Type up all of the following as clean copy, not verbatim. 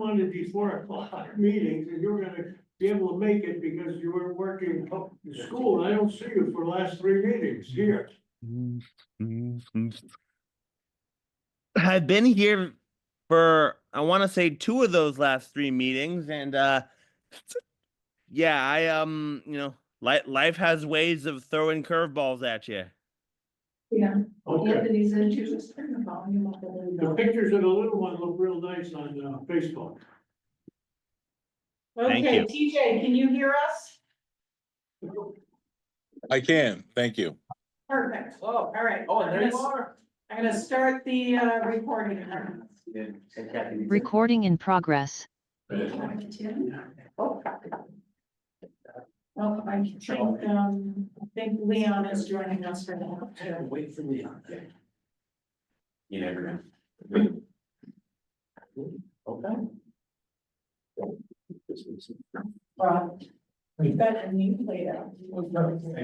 one of these 4 o'clock meetings and you're gonna be able to make it because you were working up in school. I don't see you for the last 3 meetings here. I've been here for I want to say 2 of those last 3 meetings, and yeah, life has ways of throwing curveballs at you. Yeah, Okay. Anthony's into this, turn the volume up a little The bit. pictures of the little one look real nice on Facebook. Thank Okay, you. TJ, can you hear us? I can, thank you. Perfect. Oh, All right. oh, and there you I'm gonna- are. I'm gonna start the recording. Recording in progress. Oh, I think Leon is joining us for now. Wait for Leon. You never know. Okay. Rob, we've got a new layout. We've got your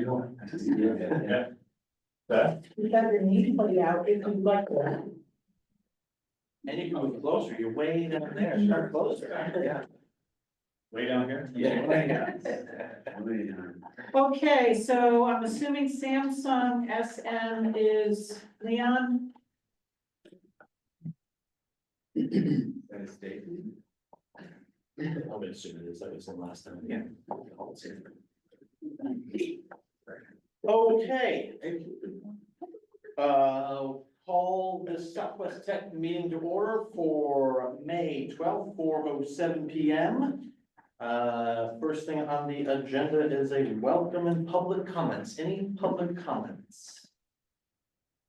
new layout if you'd like that. And you can move closer, you're way down there, start closer, yeah. Way down here? Yeah. Okay, so I'm assuming Samsung SM is Leon. That is David. I'm gonna assume it is, that was the last time, yeah. Okay. Call this Southwest Tech meeting to order for May 12th, 4:07 PM. First thing on the agenda is a welcome and public comments. Any public comments?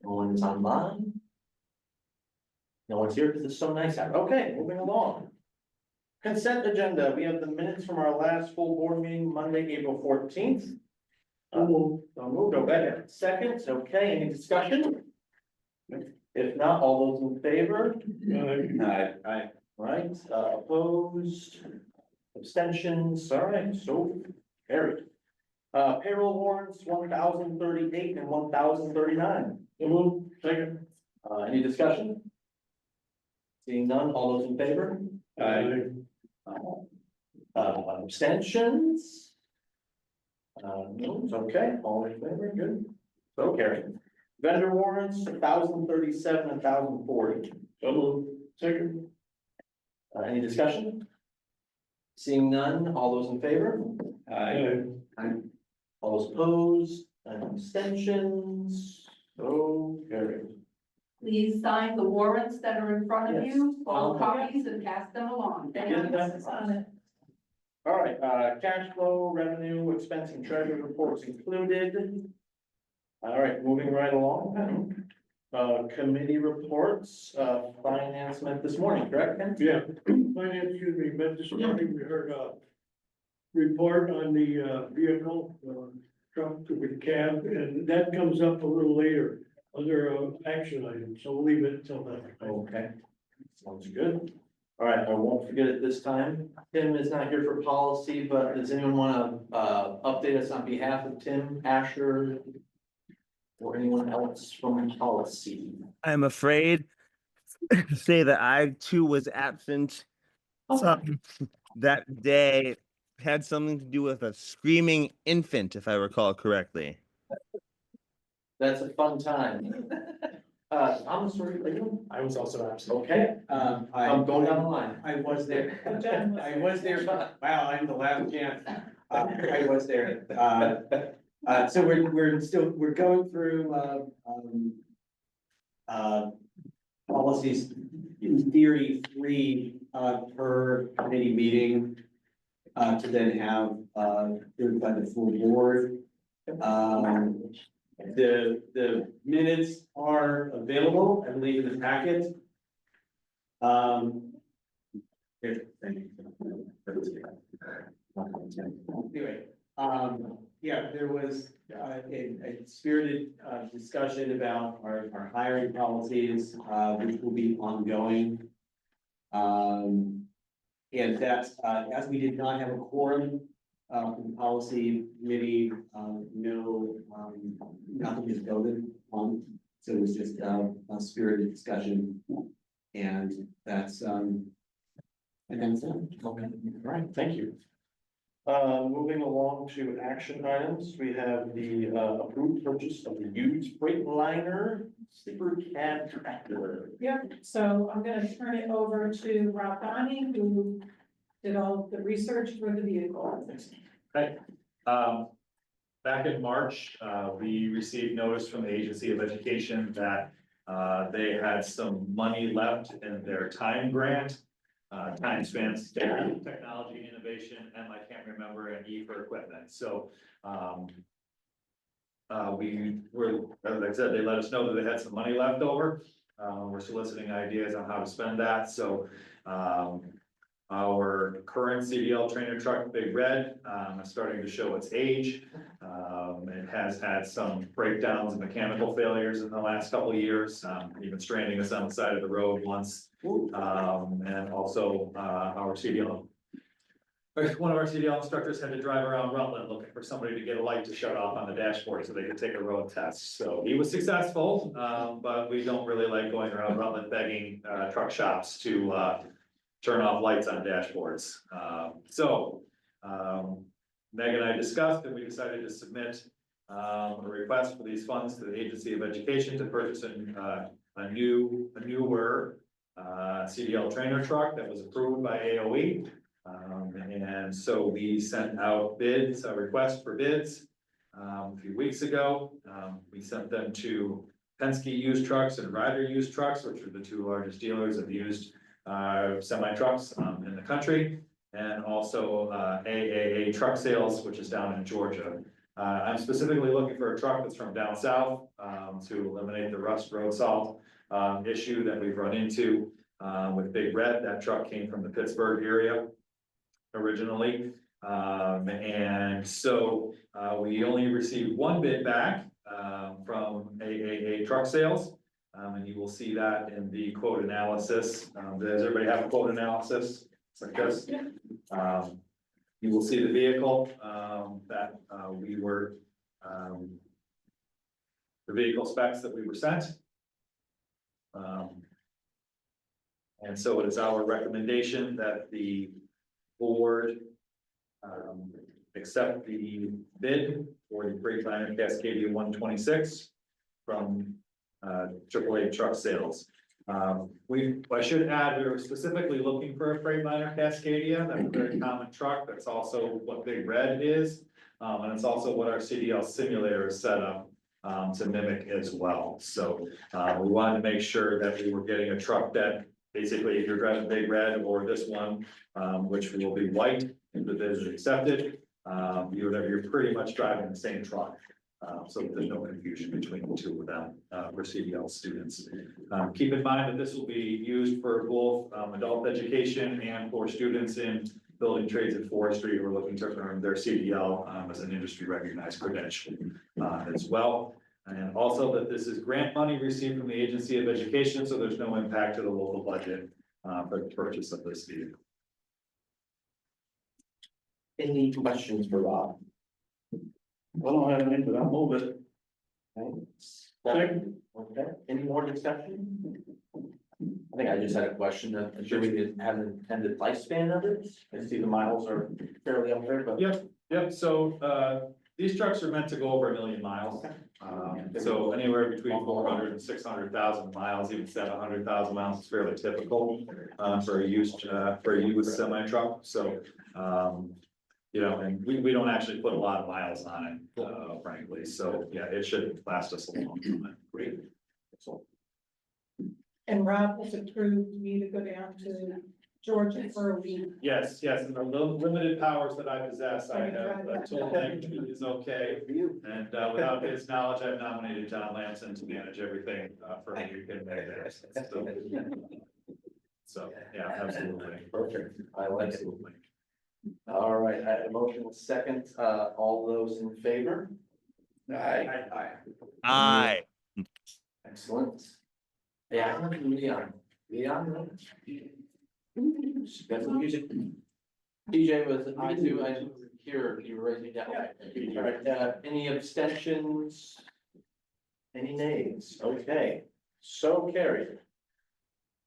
No one's online? No one's here because it's so nice out. Okay, moving along. Consent agenda. We have the minutes from our last full board meeting, Monday, April 14th. I'll move, go ahead. Second, okay, any discussion? If not, all those in favor? Aye. Right, opposed, abstentions, all right, so carried. Payroll warrants, 1,038 and 1,039. Second. Any discussion? Seeing none, all those in favor? Abstentions? No, it's okay, all in favor, good, so carried. Vendor warrants, 1,037, 1,040. So moved. Second. Any discussion? Seeing none, all those in favor? All those opposed, and abstentions, so carried. Please sign the warrants that are in front of Yes. you, all copies, and pass them along. Get that on it. All right, cash flow, revenue, expense and treasury reports included. All right, moving right along. Committee reports, finance met this morning, correct, Ken? Yeah, finance, excuse me, but this morning we heard a report on the vehicle, truck to the cab, and that comes up a little later under action items, so we'll leave it until then. Okay, sounds good. All right, I won't forget it this time. Tim is not here for policy, but does anyone want to update us on behalf of Tim, Asher? Or anyone else from policy? I'm afraid to say that I too was absent that day. Had something to do with a screaming infant, if I recall correctly. That's a fun time. I'm sorry, are you? I was also absent. Okay, I'm going down the line. I was there. I was there. Wow, I'm the last chance. I was there. So we're going through, policies, in theory, 3, per committee meeting. To then have, heard by the full board. The minutes are available, I believe, in the packet. Here, thank you. Anyway, yeah, there was a spirited discussion about our hiring policies, which will be ongoing. And that's, as we did not have a quorum from the policy committee, nothing is voted on. So it was just a spirited discussion. And that's And then, All right, thank you. Moving along to action items, we have the approved purchase of the used Freightliner sleeper cab tractor. Yep, so I'm gonna turn it over to Rob Bonnie, who did all the research for the vehicle. Okay, back in March, we received notice from the Agency of Education that they had some money left in their time grant. Time spans, technology, innovation, and I can't remember, an E for equipment, so. We were, as I said, they let us know that they had some money left over. We're soliciting ideas on how to spend that, so. Our current CDL trainer truck, Big Red, is starting to show its age. It has had some breakdowns and mechanical failures in the last couple of years, even stranding us on the side of the road once. And also, our CDL. One of our CDL instructors had to drive around Rutland looking for somebody to get a light to shut off on the dashboard so they could take a road test. So he was successful, but we don't really like going around Rutland begging, truck shops to, turn off lights on dashboards. Meg and I discussed and we decided to submit a request for these funds to the Agency of Education to purchase a newer CDL trainer truck that was approved by AOE. And so we sent out bids, a request for bids a few weeks ago. We sent them to Penske Used Trucks and Ryder Used Trucks, which are the two largest dealers of used semi trucks in the country, and also AAA Truck Sales, which is down in Georgia. I'm specifically looking for a truck that's from down south to eliminate the rust road salt issue that we've run into with Big Red. That truck came from the Pittsburgh area originally. And so we only received one bid back from AAA Truck Sales. And you will see that in the quote analysis. Does everybody have a quote analysis? It's like this. You will see the vehicle that we were, the vehicle specs that we were sent. And so it is our recommendation that the board accept the bid for the Freightliner Cascadia 126 from AAA Truck Sales. I should add, we were specifically looking for a Freightliner Cascadia. That's a very common truck. That's also what Big Red is. And it's also what our CDL simulator is set up to mimic as well. So we wanted to make sure that we were getting a truck that basically, if you're driving Big Red or this one, which will be white, if the bid is accepted, you're pretty much driving the same truck. So there's no confusion between the two of them for CDL students. Keep in mind that this will be used for both adult education and for students in building trades and forestry who are looking to earn their CDL as an industry recognized credential as well. And also that this is grant money received from the Agency of Education, so there's no impact to the local budget for the purchase of this vehicle. Any questions for Rob? I don't have any, but I'll move it. Second. Okay, any more discussion? I think I just had a question, sure we didn't have an intended lifespan of it, I see the miles are fairly up there, but. Yep, so these trucks are meant to go over 1 million miles. So anywhere between 400 and 600,000 miles, even 700,000 miles is fairly typical for a used semi truck. So you know, and we don't actually put a lot of miles on it, frankly. So yeah, it should last us a long time. Great. So And Rob has approved me to go down to Georgia for a week. yes, and the limited powers that I possess, I have told him it is okay. And without his knowledge, I've nominated John Lamson to manage everything for a week in May. So, yeah, absolutely. Perfect, I like it. Absolutely. All right, I have a motion with second, all those in favor? Aye. Aye. Excellent. Yeah, I want Leon. Leon? Got some music. DJ was I too, I didn't hear you were raising down. All right, any abstentions? Any nays? Okay, so carried.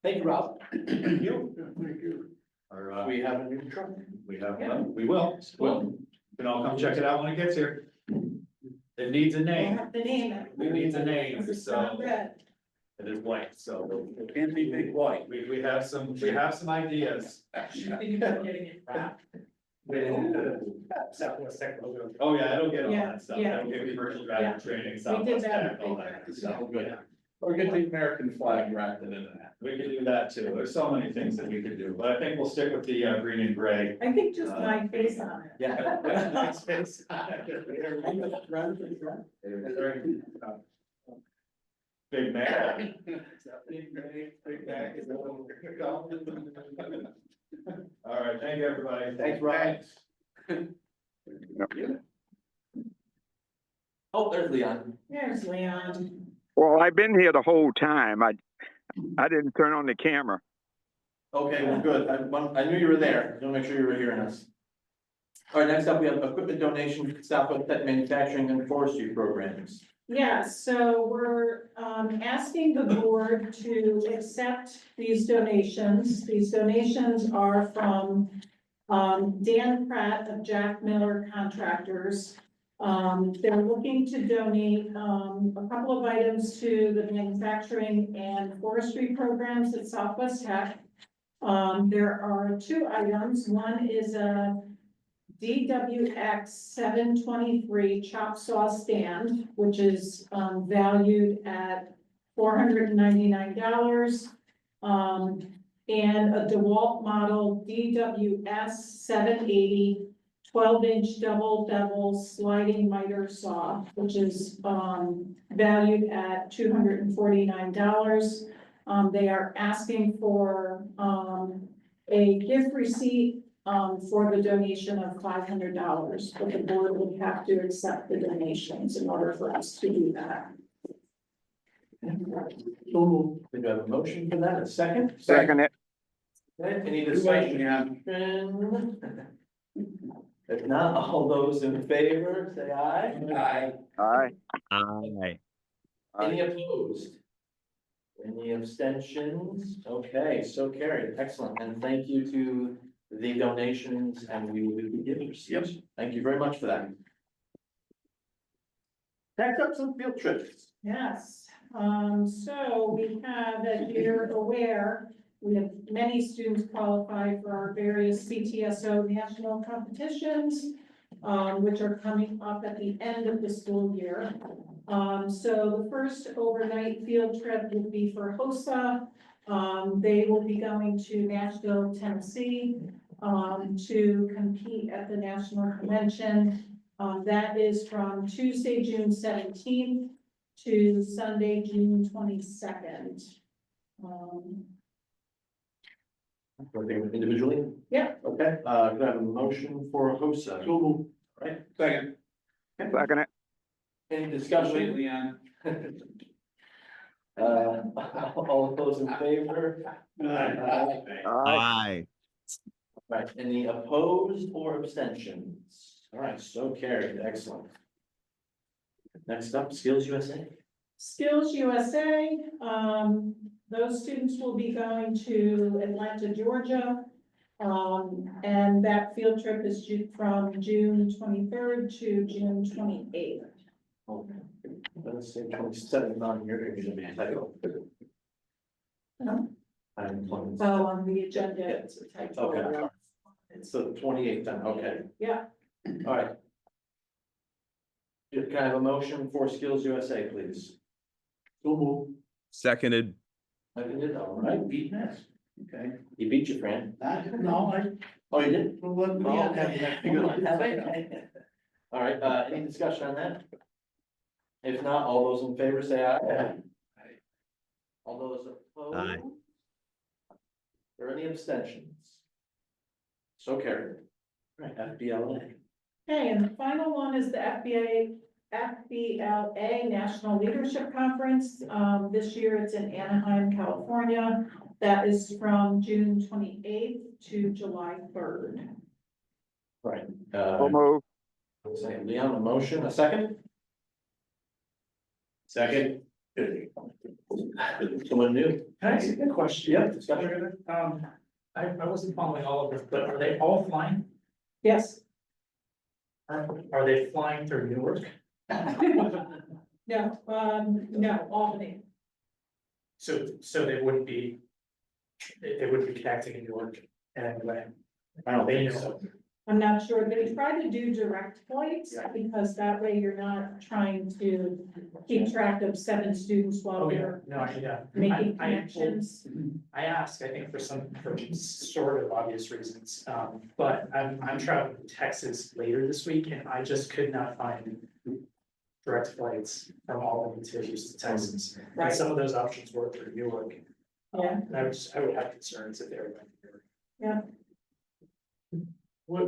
Thank you, Rob. Thank you. Thank you. Our, We have a new truck. we have, Yeah. we will, you can all come check it out when it gets here. It needs a We'll name, have to name it. it needs a name, This is not so red. it is white, so. Can't be big white. We have some ideas. Oh, yeah, it'll get all Yeah, that stuff, yeah. it'll get commercial Yeah. driving training, We did Southwest that. Tech, all that good stuff. Or get the American flag wrapped into that. We could do that too, there's so many things that we could do, but I think we'll stick with the green and gray. I think just my face on it. Yeah. Nice face. Big Mac. Big Mac is all right, thank you, everybody. Thanks, Ryan. Oh, there's Leon. There's Leon. Well, I've been here the whole time. I didn't turn on the camera. Okay, well, good. I knew you were there. Just want to make sure you were hearing us. All right, next up, we have equipment donation to Southwest Tech Manufacturing and Forestry Programs. Yeah, so we're asking the board to accept these donations. These donations are from Dan Pratt of Jack Miller Contractors. They're looking to donate a couple of items to the manufacturing and forestry programs at Southwest Tech. There are two items. One is a DWX 723 chop saw stand, which is valued at $499. And a DeWalt model DWS 780 12-inch double bevel sliding miter saw, which is valued at $249. They are asking for a gift receipt for the donation of $500, but the board would have to accept the donations in order for us to do that. We do have a motion for that, a second? Second it. Okay, any discussion? If not, all those in favor, say aye. Aye. Aye. Aye. Any opposed? Any abstentions? Okay, so carried, excellent, and thank you to the donations, and we will be givers. Yep. Thank you very much for that. Next up, some field trips. Yes, so we have, as you're aware, we have many students qualify for our various CTSO national competitions, which are coming up at the end of the school year. So the first overnight field trip would be for HOSA. They will be going to Nashville, Tennessee, to compete at the national convention. That is from Tuesday, June 17th to Sunday, June 22nd. Individually? Yeah. Okay, could I have a motion for HOSA? All right, second. Second it. Any discussion? Leon. All those in favor? Aye. Aye. Right, any opposed or abstentions? All right, so carried, excellent. Next up, Skills USA. Skills USA, those students will be going to Atlanta, Georgia. And that field trip is from June 23rd to June 28th. Okay. Let's say 27 on here, it should be a typo. No. I'm- Oh, on the agenda, it's a typo. Okay. It's the 28th then, okay. Yeah. All right. Can I have a motion for Skills USA, please? So move. Seconded. I did, all right, beat Ness. Okay. You beat your friend. No, Oh, you did? Well, let me- Oh, okay. All right, any discussion on that? If not, all those in favor say aye. All those opposed? Aye. Or any abstentions? So carried. All right, FBLA. Okay, and the final one is the FBLA National Leadership Conference. This year it's in Anaheim, California. That is from June 28th to July 3rd. Right. So move. Say Leon, a motion, a second? Second. Someone new? Can I ask you a question? Yeah, discussion. I wasn't following all of this, but are they all flying? Yes. Are they flying through Newark? No, no, Albany. So they wouldn't be. They wouldn't be connecting in Newark in any way. I don't think so. I'm not sure. They try to do direct flights because that way you're not trying to keep track of 7 students while Oh, yeah, you're no, yeah. making I- connections. I asked, I think for sort of obvious reasons, but I'm traveling to Texas later this week and I just could not find direct flights from Albany to Houston, Texas. And Right. some of those options were through Newark. Yeah. And I would have concerns if they were going to Newark. What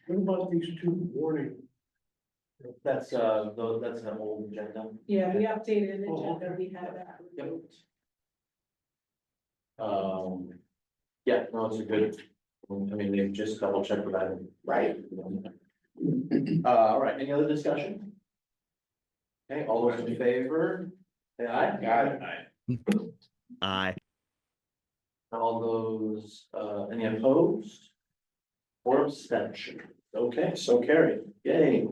about these 2 warning? That's, that's an old agenda. Yeah, we updated an Oh, agenda. okay. We had that. Yep. Yeah, no, it's a good, I mean, they've just double checked that. Right. All right, any other discussion? Okay, all those in favor, say aye. Aye. All those, any opposed? Or abstention? Okay, so carried, yay.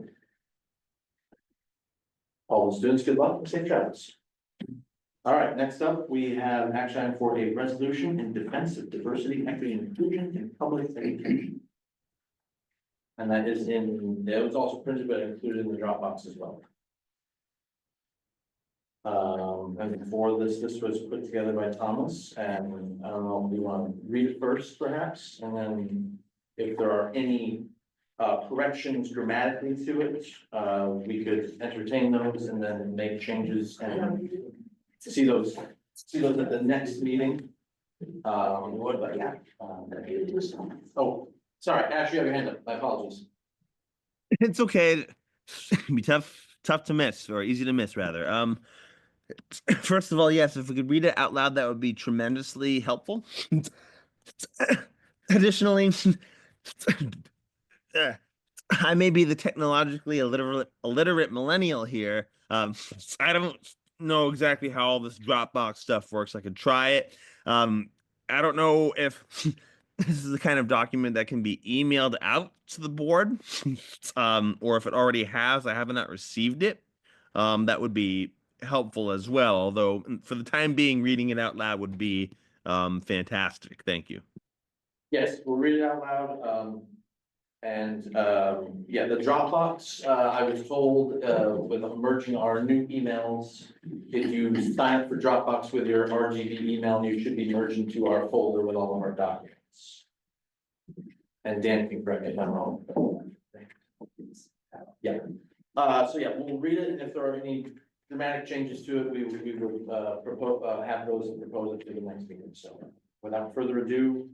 All the students, good luck and safe travels. All right, next up, we have action item for a resolution in defense of diversity, equity, and inclusion in public education. And that is it was also printed, but included in the Dropbox as well. And for this was put together by Thomas, and I don't know if you want to read it first perhaps, and then if there are any corrections grammatically to it, we could entertain those and then make changes and see those at the next meeting. Oh, sorry, Ash, you have your hand up, my apologies. It's okay. It'd be tough to miss, or easy to miss rather. First of all, yes, if we could read it out loud, that would be tremendously helpful. Additionally, I may be the technologically illiterate millennial here. I don't know exactly how all this Dropbox stuff works. I could try it. I don't know if this is the kind of document that can be emailed out to the board, or if it already has. I have not received it. That would be helpful as well. Although for the time being, reading it out loud would be fantastic. Thank you. Yes, we'll read it out loud. Yeah, the Dropbox, I was told, with merging our new emails, if you sign up for Dropbox with your RGB email, you should be merged into our folder with all of our documents. And Dan can correct me if I'm wrong. Yeah, so yeah, we'll read it, and if there are any dramatic changes to it, we would have those and propose it to the next meeting. So without further ado,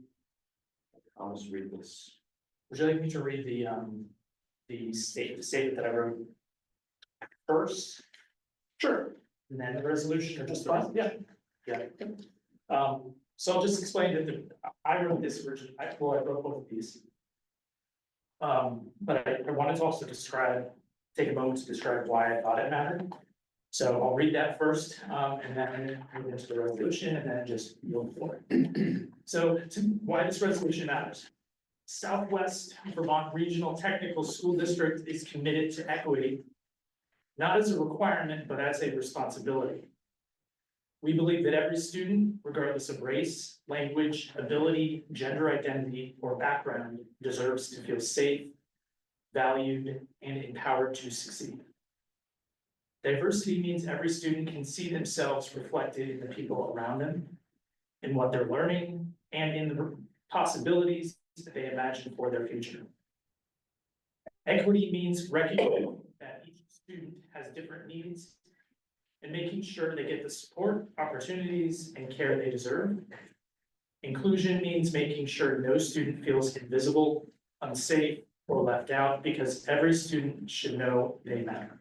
I'll just read this. Would you like me to read the statement that I wrote first? Sure. And then the resolution, or just the, yeah. So I'll just explain that I wrote this version, I wrote both of these. But I wanted to also take a moment to describe why I thought it mattered. So I'll read that first, and then move into the resolution, and then just move forward. So why this resolution matters. Southwest Vermont Regional Technical School District is committed to equity, not as a requirement, but as a responsibility. We believe that every student, regardless of race, language, ability, gender identity, or background, deserves to feel safe, valued, and empowered to succeed. Diversity means every student can see themselves reflected in the people around them, in what they're learning, and in the possibilities that they imagine for their future. Equity means recognizing that each student has different needs and making sure they get the support, opportunities, and care they deserve. Inclusion means making sure no student feels invisible, unsafe, or left out, because every student should know they matter.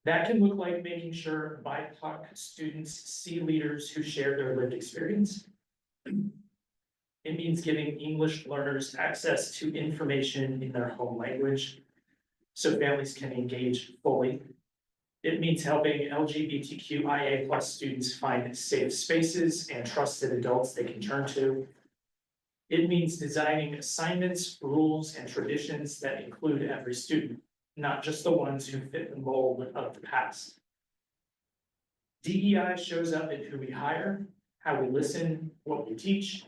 That can look like making sure BIPOC students see leaders who share their lived experience. It means giving English learners access to information in their home language so families can engage fully. It means helping LGBTQIA+ students find safe spaces and trusted adults they can turn to. It means designing assignments, rules, and traditions that include every student, not just the ones who fit the mold of the past. DEI shows up in who we hire, how we listen, what we teach,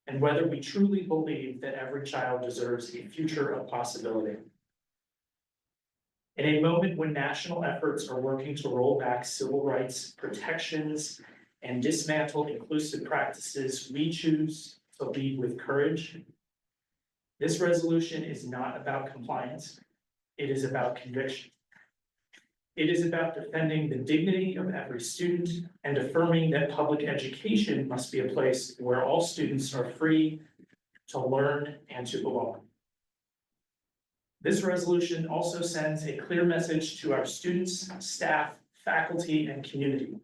and whether we truly believe that every child deserves a future of possibility. In a moment when national efforts are working to roll back civil rights protections and dismantle inclusive practices, we choose to lead with courage. This resolution is not about compliance. It is about conviction. It is about defending the dignity of every student and affirming that public education must be a place where all students are free to learn and to belong. This resolution also sends a clear message to our students, staff, faculty, and community.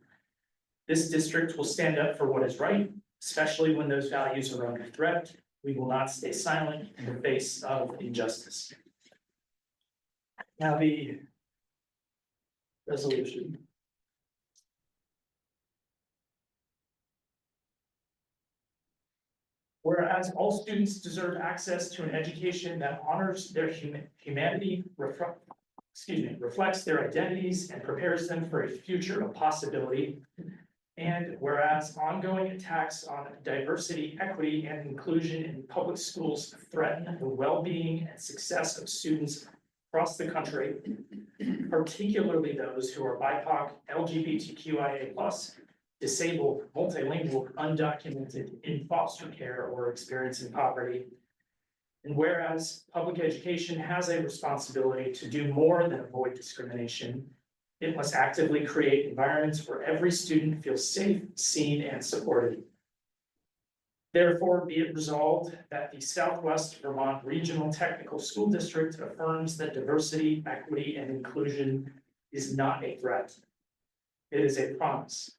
This district will stand up for what is right, especially when those values are under threat. We will not stay silent in the face of injustice. Now the resolution. Whereas all students deserve access to an education that honors their humanity, reflects their identities and prepares them for a future of possibility. And whereas ongoing attacks on diversity, equity, and inclusion in public schools threaten the well-being and success of students across the country, particularly those who are BIPOC, LGBTQIA+, disabled, multilingual, undocumented, in foster care, or experiencing poverty. And whereas public education has a responsibility to do more than avoid discrimination, it must actively create environments where every student feels safe, seen, and supported. Therefore, be it resolved that the Southwest Vermont Regional Technical School District affirms that diversity, equity, and inclusion is not a threat. It is a promise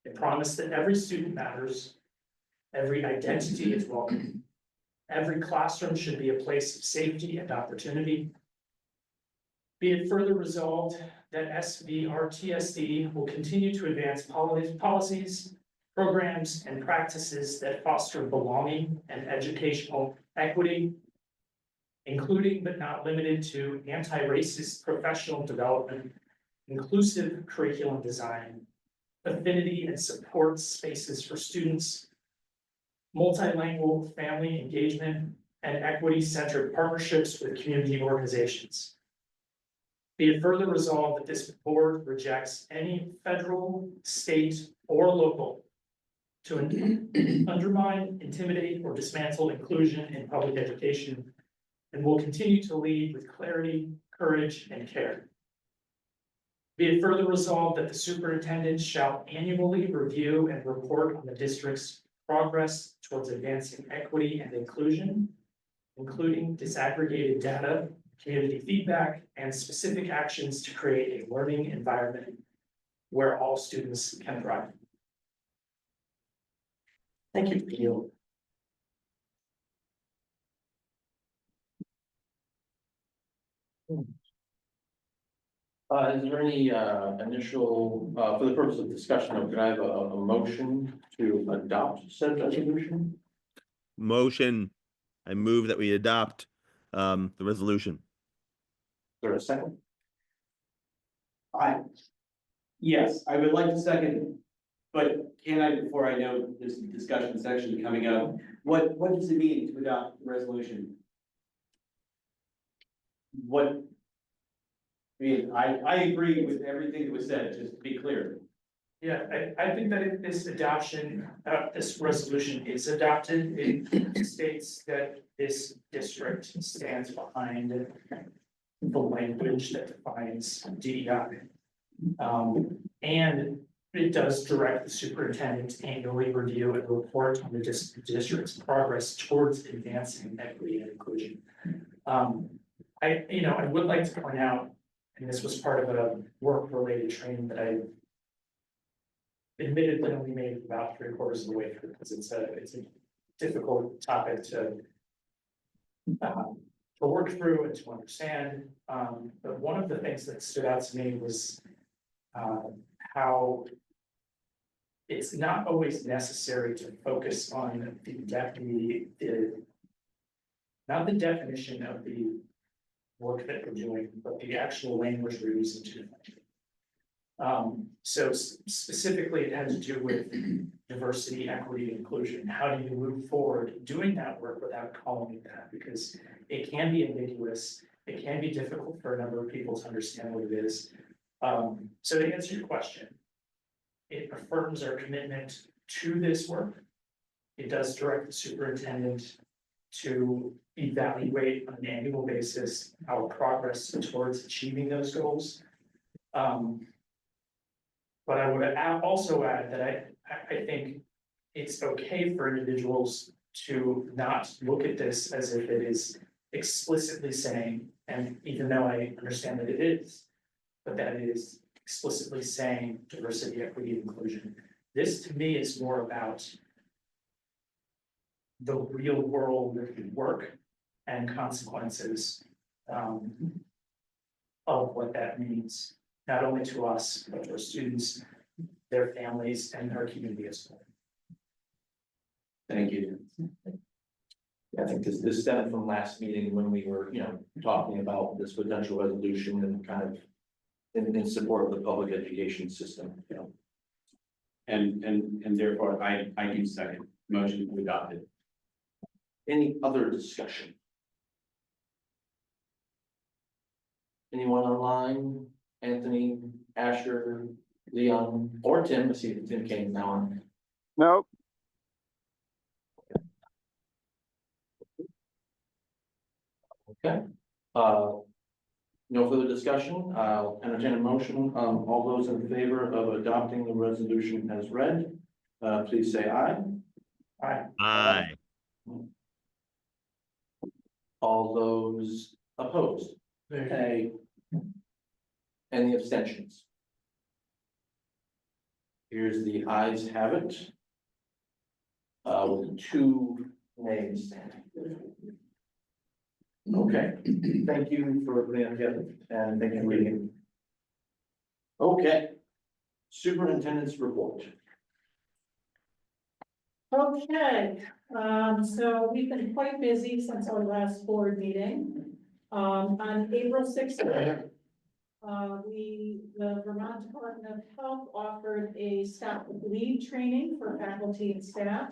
that every student matters, every identity is welcome, every classroom should be a place of safety and opportunity. Be it further resolved that SVRTSD will continue to advance policies, programs, and practices that foster belonging and educational equity, including but not limited to anti-racist professional development, inclusive curriculum design, affinity and support spaces for students, multilingual family engagement, and equity-centered partnerships with community organizations. Be it further resolved that this board rejects any federal, state, or local to undermine, intimidate, or dismantle inclusion in public education, and will continue to lead with clarity, courage, and care. Be it further resolved that the superintendent shall annually review and report on the district's progress towards advancing equity and inclusion, including disaggregated data, community feedback, and specific actions to create a learning environment where all students can thrive. Thank you, Neil. Is there any initial, for the purpose of discussion, could I have a motion to adopt said resolution? Motion, I move that we adopt the resolution. Is there a second? Yes, I would like to second, but can I, before I know this discussion is actually coming up, what does it mean to adopt the resolution? What? I mean, I agree with everything that was said, just to be clear. Yeah, I think that if this adoption, this resolution is adopted, it states that this district stands behind the language that defines DEI. And it does direct the superintendent to annually review and report on the district's progress towards advancing equity and inclusion. I would like to point out, and this was part of a work-related training that I admittedly only made about 3/4 of the way through, because it's a difficult topic to work through and to understand. But one of the things that stood out to me was how it's not always necessary to focus on not the definition of the work that we're doing, but the actual language we're using to define it. So specifically, it has to do with diversity, equity, and inclusion. How do you move forward doing that work without calling it that? Because it can be ambiguous, it can be difficult for a number of people to understand what it is. So to answer your question, it affirms our commitment to this work. It does direct the superintendent to evaluate on an annual basis our progress towards achieving those goals. But I would also add that I think it's okay for individuals to not look at this as if it is explicitly saying, and even though I understand that it is, but that it is explicitly saying diversity, equity, and inclusion. This to me is more about the real world work and consequences of what that means, not only to us, but to our students, their families, and our community as well. Thank you. I think this stemmed from last meeting when we were, talking about this potential resolution and kind of in support of the public education system, And therefore, I do second motion to adopt it. Any other discussion? Anyone online? Anthony, Asher, Leon, or Tim? I see that Tim came now on. Nope. Okay. No further discussion. I'll entertain a motion. All those in favor of adopting the resolution as read, please say aye. Aye. All those opposed? They- Any abstentions? Here's the ayes have it. With 2 nays. Okay, thank you for putting it together and thank you for reading. Okay. Superintendent's report. Okay, so we've been quite busy since our last board meeting. On April 16th, the Vermont Department of Health offered a staff with lead training for faculty and staff,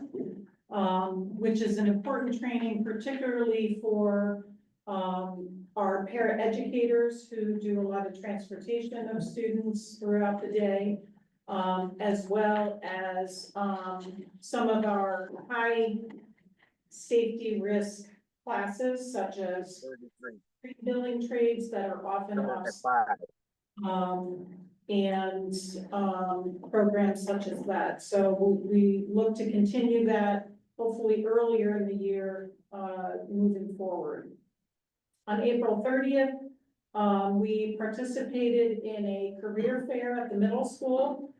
which is an important training, particularly for our paraeducators who do a lot of transportation of students throughout the day, as well as some of our high safety risk classes, such as billing trades that are often lost. And programs such as that. So we look to continue that hopefully earlier in the year, moving forward. On April 30th, we participated in a career fair at the middle school.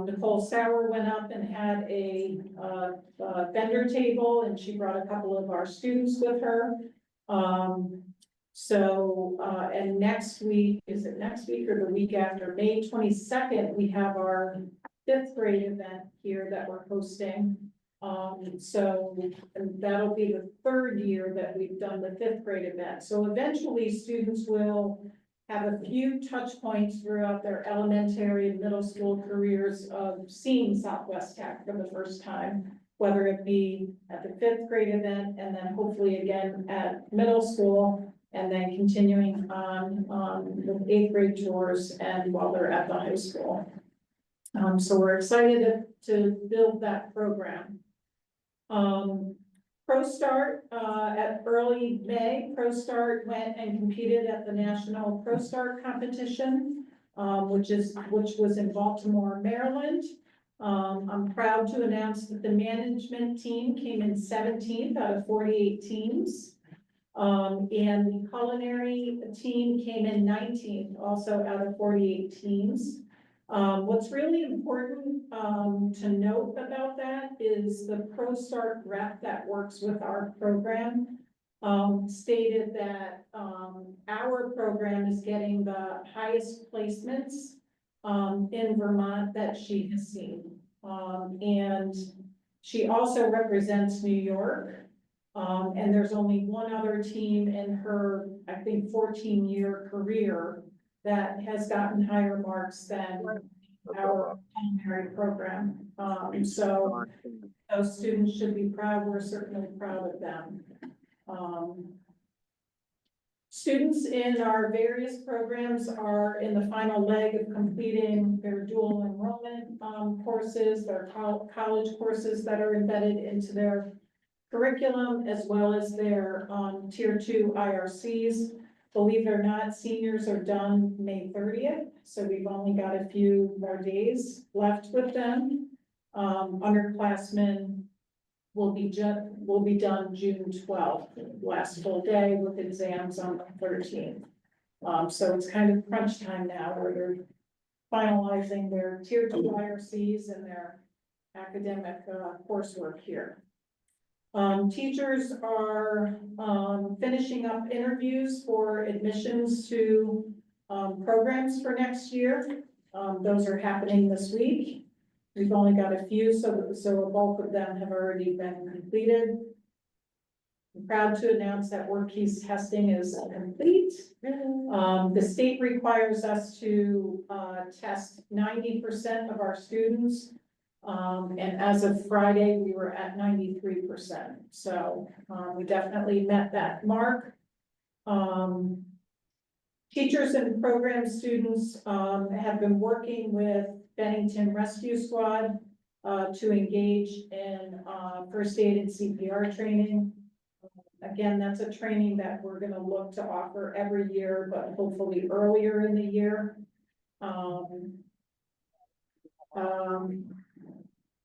Nicole Sauer went up and had a vendor table, and she brought a couple of our students with her. And next week, is it next week or the week after, May 22nd, we have our 5th grade event here that we're hosting. And that'll be the 3rd year that we've done the 5th grade event. So eventually students will have a few touch points throughout their elementary and middle school careers of seeing Southwest Tech for the first time, whether it be at the 5th grade event and then hopefully again at middle school, and then continuing on with 8th grade tours and while they're at the high school. So we're excited to build that program. ProStart, at early May, ProStart went and competed at the National ProStart competition, which was in Baltimore, Maryland. I'm proud to announce that the management team came in 17th out of 48 teams. And the culinary team came in 19th, also out of 48 teams. What's really important to note about that is the ProStart rep that works with our program stated that our program is getting the highest placements in Vermont that she has seen. And she also represents New York. And there's only one other team in her, I think, 14-year career that has gotten higher marks than our culinary program. So those students should be proud. We're certainly proud of them. Students in our various programs are in the final leg of completing their dual enrollment courses, their college courses that are embedded into their curriculum, as well as their tier 2 IRCs. Believe it or not, seniors are done May 30th, so we've only got a few more days left with them. Underclassmen will be done June 12th, last full day with exams on the 13th. So it's kind of crunch time now where they're finalizing their tier 2 IRCs and their academic coursework here. Teachers are finishing up interviews for admissions to programs for next year. Those are happening this week. We've only got a few, so a bulk of them have already been completed. I'm proud to announce that WorkKeys testing is complete. The state requires us to test 90% of our students. And as of Friday, we were at 93%. So we definitely met that mark. Teachers and program students have been working with Bennington Rescue Squad to engage in first aid and CPR training. Again, that's a training that we're going to look to offer every year, but hopefully earlier in the year.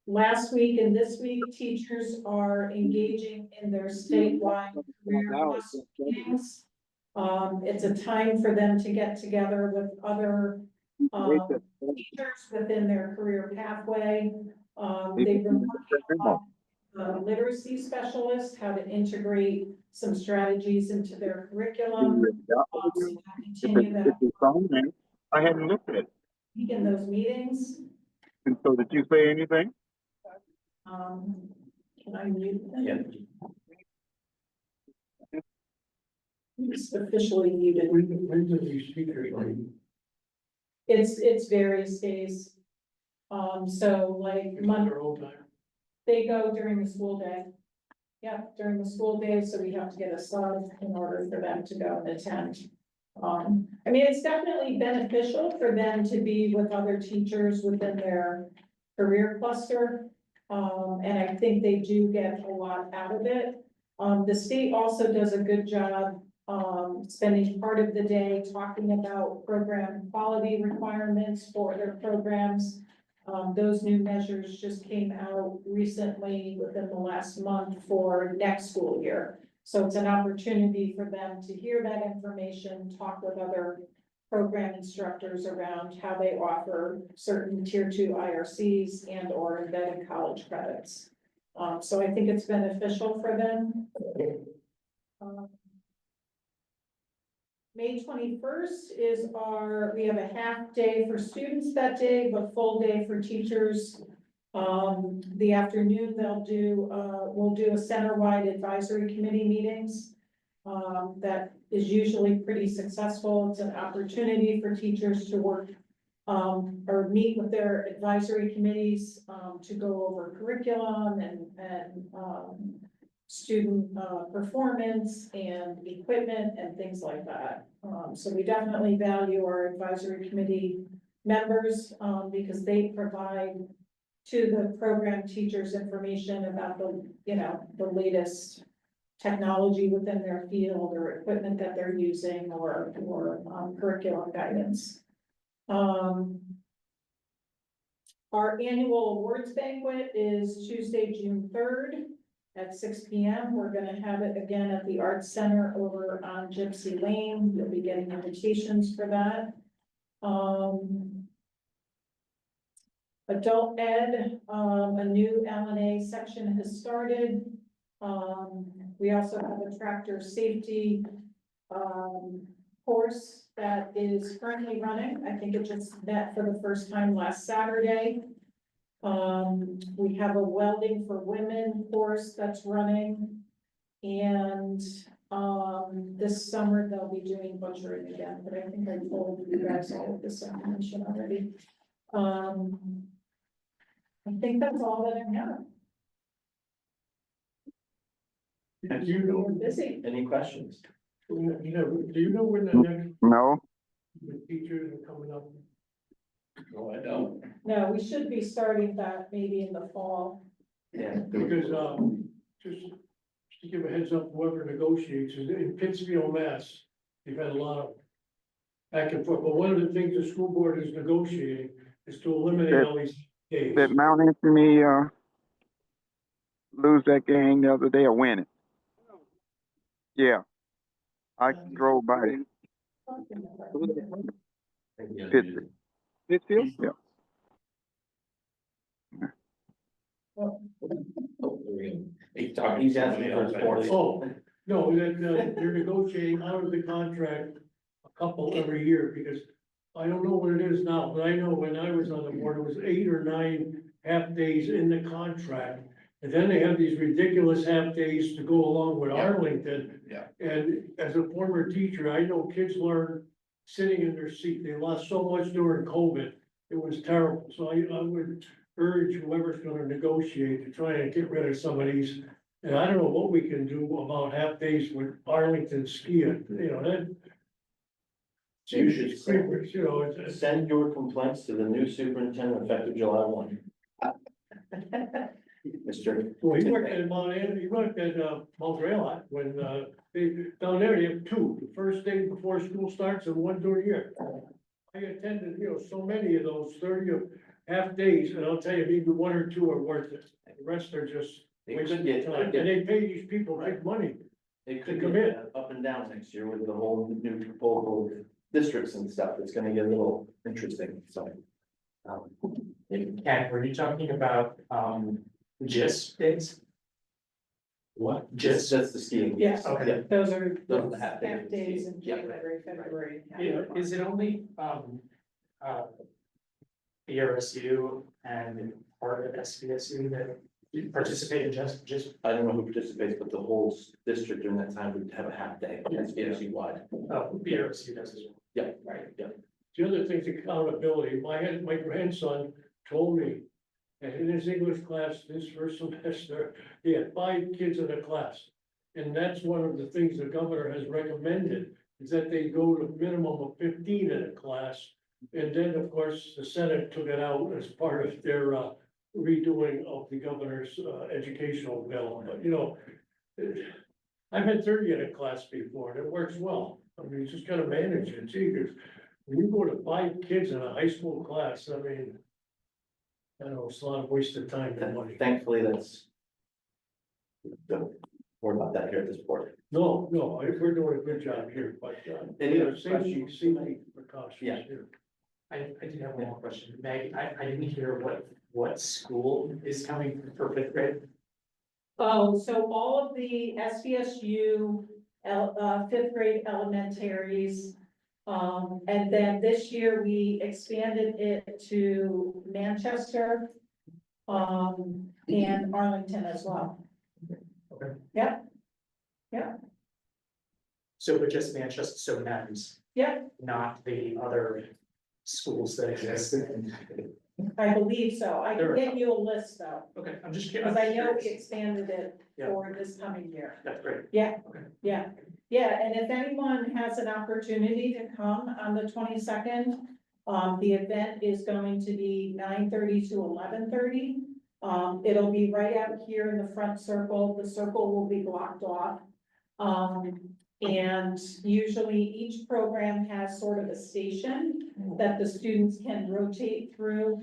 Last week and this week, teachers are engaging in their statewide career cluster meetings. It's a time for them to get together with other teachers within their career pathway. They've been working on literacy specialists, how to integrate some strategies into their curriculum. So continue that I hadn't looked at it. in those meetings. And so did you say anything? Can I mute them? It's officially muted. When do these speakers like? It's various days. So like Monday, Their whole time? they go during the school day. Yep, during the school day, so we have to get a slot in order for them to go and attend. I mean, it's definitely beneficial for them to be with other teachers within their career cluster. And I think they do get a lot out of it. The state also does a good job spending part of the day talking about program quality requirements for their programs. Those new measures just came out recently within the last month for next school year. So it's an opportunity for them to hear that information, talk with other program instructors around how they offer certain tier 2 IRCs and or embedded college credits. So I think it's beneficial for them. May 21st is we have a half day for students that day, but full day for teachers. The afternoon, we'll do a center-wide advisory committee meetings. That is usually pretty successful. It's an opportunity for teachers to work or meet with their advisory committees to go over curriculum and student performance and equipment and things like that. So we definitely value our advisory committee members because they provide to the program teachers information about the latest technology within their field or equipment that they're using or curriculum guidance. Our annual awards banquet is Tuesday, June 3rd at 6 p.m. We're going to have it again at the Arts Center over on Gypsy Lane. You'll be getting invitations for that. Adult Ed, a new LNA section has started. We also have a tractor safety course that is currently running. I think it just met for the first time last Saturday. We have a welding for women course that's running. And, this summer they'll be doing butchering again, but I think I told you guys all of this information already. I think that's all that I have. Do you know, We're busy. Any questions? do you know when the next No, teachers are coming up? No, I don't. No, we should be starting that maybe in the fall. Yeah. Because, just to give a heads up, whoever negotiates, in Pittsfield, Mass, they've had a lot of back and forth, but one of the things the school board is negotiating is to eliminate all these days. did Mount Anthony, lose that game the other day or win it? Yeah. I drove by it. Pittsfield. Pittsfield? Yeah. He's asking for sports. Oh, no, that, they're negotiating out of the contract a couple every year, because I don't know what it is now, but I know when I was on the board, it was 8 or 9 half days in the contract. And then they have these ridiculous half days to go along with Arlington. Yeah. And as a former teacher, I know kids learn sitting in their seat. They lost so much during COVID. It was terrible. So I would urge whoever's gonna negotiate to try and get rid of some of these. And I don't know what we can do about half days with Arlington skiing, you know, that. So you should send- You know, it's, Send your complaints to the new superintendent effective July 1. Mr. well, he worked at Mount Anthony, he worked at, Mount Railroad when, they, down there, they have 2, the first day before school starts and 1 during the year. I attended, you know, so many of those 30 of half days, and I'll tell you, maybe 1 or 2 are worth it. The rest are just They wasting could get, time, and they pay these people big money. it could come get up and down next year with the whole new proposal of districts and stuff. It's gonna get a little interesting, so. Ken, were you talking about, GIS days? What? GIS? That's the skiing. Yes. Okay. Those are Those are the half days. half days in Yeah. January, February. Is it only, BRSU and part of SVSU that participate in just, I don't know who participates, but the whole district during that time would have a half day, SBSU wide. BRSU does as well? Yeah. Right. The other thing's accountability. My grandson told me that in his English class this first semester, he had 5 kids in a class. And that's one of the things the governor has recommended, is that they go to a minimum of 15 in a class. And then, of course, the Senate took it out as part of their redoing of the governor's educational bill. But, you know, I've had 30 in a class before, and it works well. I mean, you just gotta manage it. Gee, 'cause when you go to 5 kids in a high school class, I mean, I don't know, it's a lot of wasted time and money. Thankfully, that's. Don't worry about that here at this point. No, we're doing a good job here, but, Any other safety questions? precautions Yeah. here. I did have one more question. Meg, I didn't hear what school is coming for 5th grade? Oh, so all of the SVSU, 5th grade elementaries. And then this year we expanded it to Manchester. And Arlington as well. Okay. Yep, So but just Manchester, so NEMS, yep, not the other schools that exist. I believe so. I There can are- get you a list though, Okay, I'm just curious. because I know we expanded it Yeah. for this coming year. That's great. Yeah, Okay. yeah, yeah, and if anyone has an opportunity to come on the 22nd, the event is going to be 9:30 to 11:30. It'll be right out here in the front circle, the circle will be blocked off. And usually each program has sort of a station that the students can rotate through.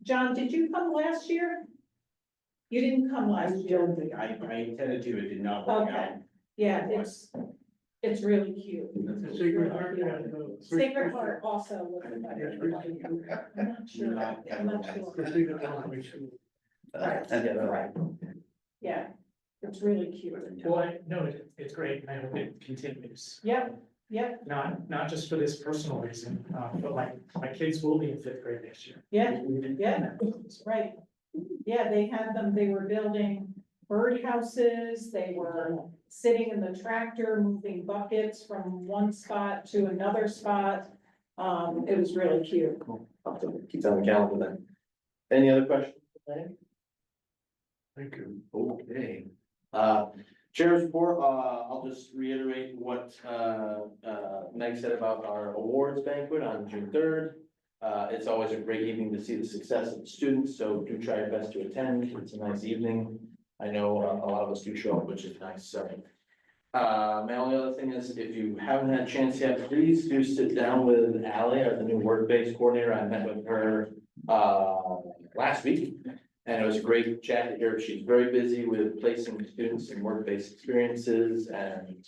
John, did you come last year? You didn't come last year. don't think I intended to, it did not work out. Okay, yeah, it's really cute. The Sacred Heart and, Sacred Heart also was invited. Yes, Christian. I'm not sure, I'm not sure. Christina Conway School. Right, right. Yeah, it's really cute. Well, no, it's great, and I hope it continues. Yep, Yep, not just for this personal reason, but my kids will be in fifth grade next year. yeah, yeah, right. Yeah, they had them, they were building birdhouses, they were sitting in the tractor, moving buckets from one spot to another spot. It was really cute. I'll have to keep that on the calendar then. Any other questions? Thank you. Okay. Chair's report, I'll just reiterate what, Meg said about our awards banquet on June third. It's always a great evening to see the success of the students, so do try your best to attend. It's a nice evening. I know a lot of us do show up, which is nice, so. My only other thing is, if you haven't had a chance yet, please do sit down with Ally, the new work-based coordinator. I met with her, last week. And it was a great chat to hear. She's very busy with placing students in work-based experiences and,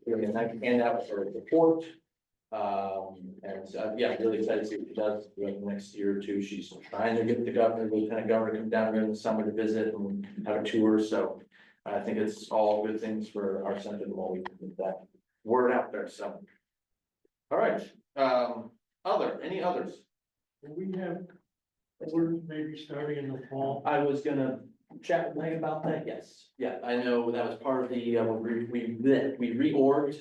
really a nice handout for a report. And so, yeah, really excited to see what she does throughout the next year or two. She's trying to get the governor, lieutenant governor to come down here in the summer to visit and have a tour, so. I think it's all good things for our center while we get that word out there, so. All right, any others? Will we have, we're maybe starting in the fall? I was gonna chat with Meg about that, yes. Yeah, I know that was part of the, we reorged,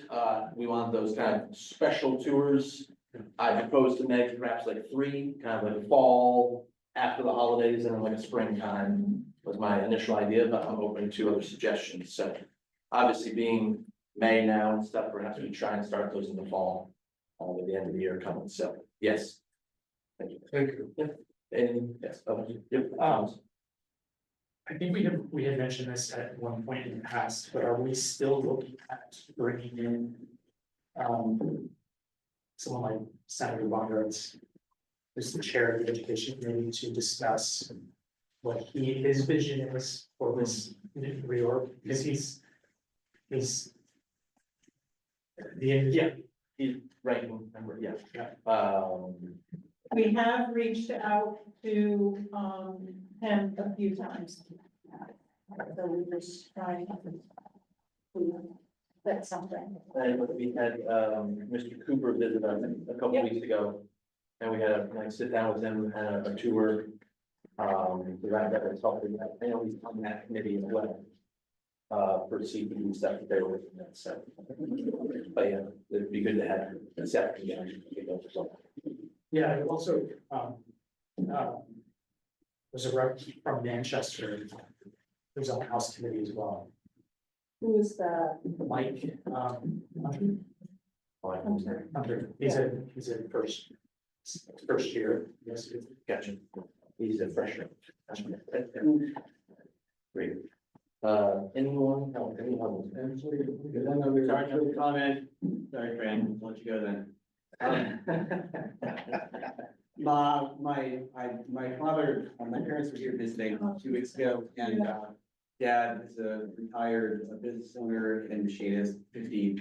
we wanted those kind of special tours. I proposed to Meg perhaps like 3, kind of like fall, after the holidays, and then like a springtime was my initial idea, but I'm open to other suggestions, so. Obviously being May now and stuff, perhaps we try and start those in the fall, at the end of the year coming, so, yes. Thank you. Thank you. And, yes, yep, I think we had mentioned this at one point in the past, but are we still looking at bringing in, someone like Senator Bongartz, who's the chair of the education committee, to discuss what his vision is for this reorg, because he's yeah, he's ranking member, yeah. Yeah. We have reached out to, him a few times. So we're just trying to, that's something. And we had, Mr. Cooper visit us a couple weeks ago. And we had a nice sit down with him, and a tour. That was helping, I know he's on that committee as well. For CPD stuff that they were looking at, so. But yeah, it'd be good to have a separate, Yeah, also, there's a rep from Manchester, who's on the House committee as well, Who is that? Mike, Hunter, he's a first year, yes. Gotcha. He's a freshman. Great. Anyone else? Sorry, no comment. Sorry, Fran, I'll let you go then. My father, my parents were here visiting 2 weeks ago, and dad is a retired business owner and machinist, 50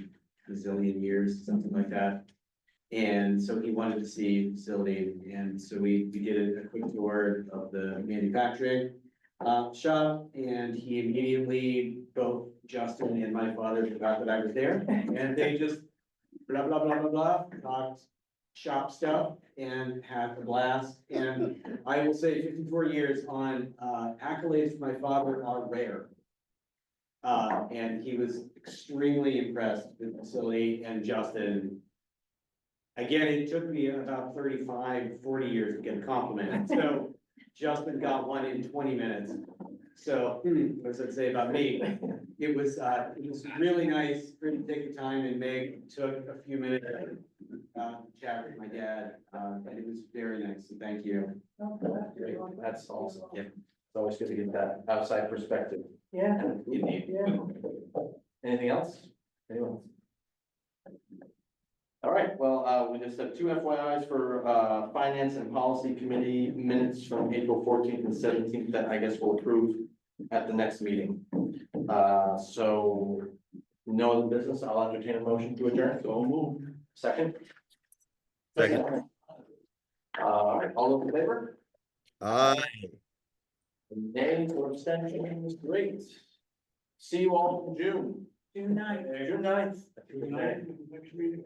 bazillion years, something like that. And so he wanted to see the facility, and so we did a quick tour of the manufacturing shop, and he immediately, both Justin and my father forgot that I was there, and they just blah, blah, blah, blah, blah, talked shop stuff and had a blast. And I will say 54 years on, accolades for my father are rare. And he was extremely impressed with the facility, and Justin. Again, it took me about 35, 40 years to get a compliment, so Justin got one in 20 minutes. So, what does that say about me? It was really nice for him to take the time, and Meg took a few minutes to chat with my dad, and it was very nice, so thank you. Great. That's awesome. Yeah. It's always good to get that outside perspective. Yeah, You need. yeah. Anything else? Anyone? All right, well, we just have 2 FYIs for, Finance and Policy Committee minutes from April 14th and 17th that I guess we'll approve at the next meeting. So no other business, I'll entertain a motion to adjourn. So move. Second? Second. All right, all those in favor? Aye. Nay or abstentions, great. See you all in June. June 9th. June 9th. Next meeting.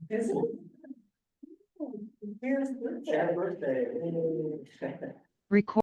Is it? Here's the. Happy birthday. Record.